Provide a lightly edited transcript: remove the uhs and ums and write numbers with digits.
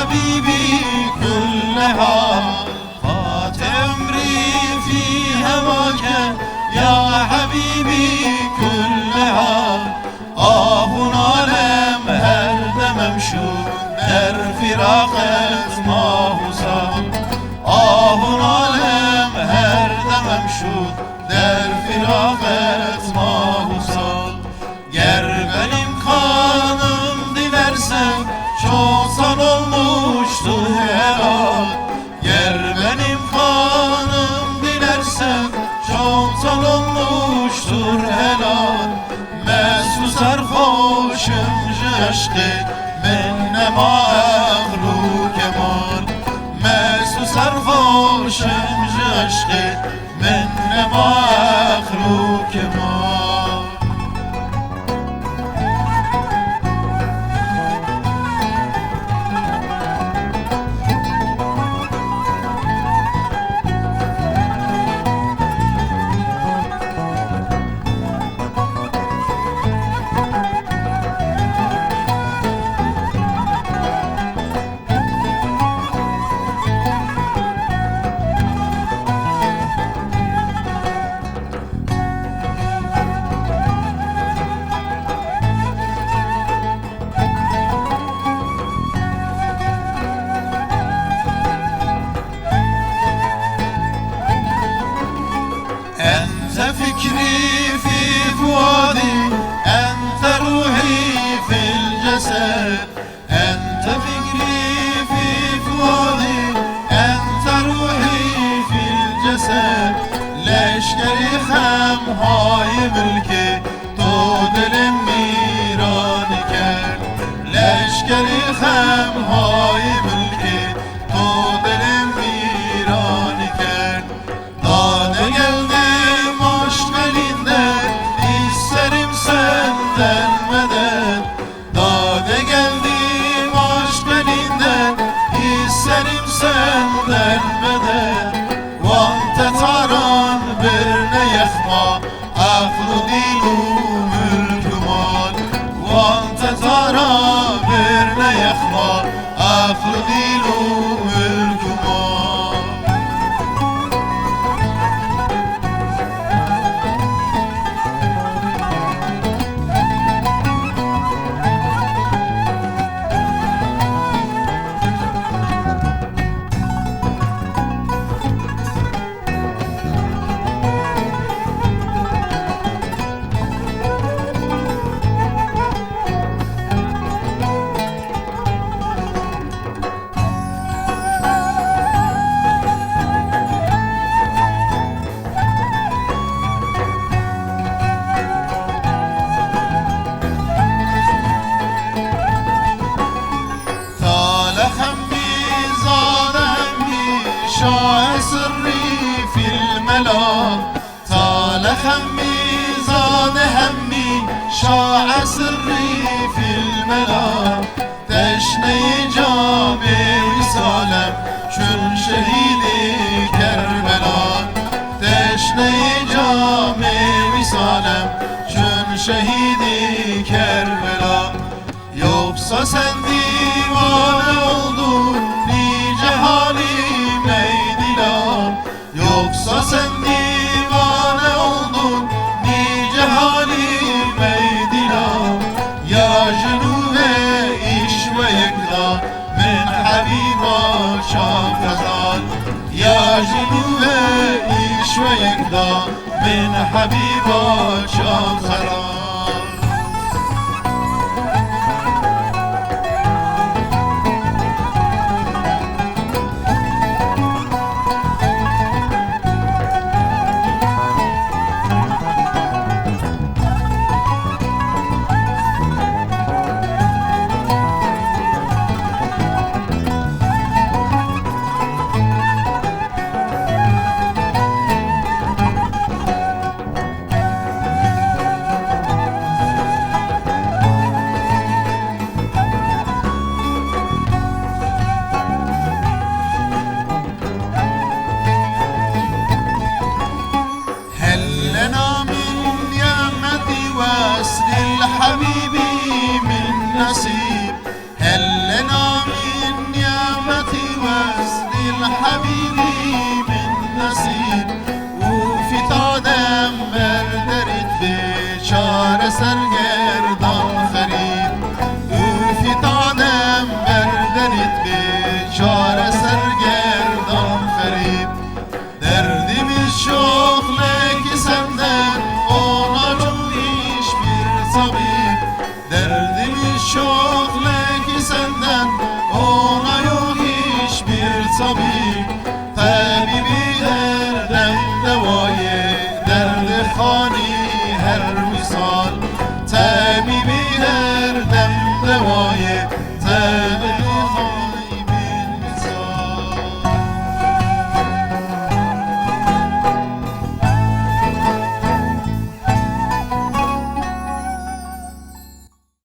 حبيبي كلها فات عمري في هواك يا حبيبي كلها نالم هر دمم شد در فراقت ما حسام نالم هر دمم شد در فراقت ما حسام ger benim kanım dilersen çok san olmuştur helal ger benim kanım dilersen çok san olmuştur helal mesut sarhoşum aşkı ben ne mahluk kemal mesut sarhoşum aşkı ben ne mahluk kemal. أنت فكري في فؤادي أنت روحي في الجسد أنت فكري في فؤادي أنت روحي في الجسد لشکری خمهای ملکی تو دلم میران کرد لشکری خمهای ملکی تو دلم میران کرد داده geldim aşk elinden isterim senden medet dade geldim aşk elinden isterim senden medet vante taran bir ne yekma aklı dilu mülkü mal vante taran bir ne yekma aklı dilu mülkü mal. شاه سری فی الملا طال خمی زاد همی شاه سری فی الملا تشنه جام وصالم چون شهید کربلا تشنه جام وصالم چون شهید کربلا yoksa sen divane oldun nice halim ey dilan yoksa sen divane oldun nice halim ey dilan ya cünube iş ve yekla min habiba şam kazan ya cünube iş ve yekla min habiba şam kazan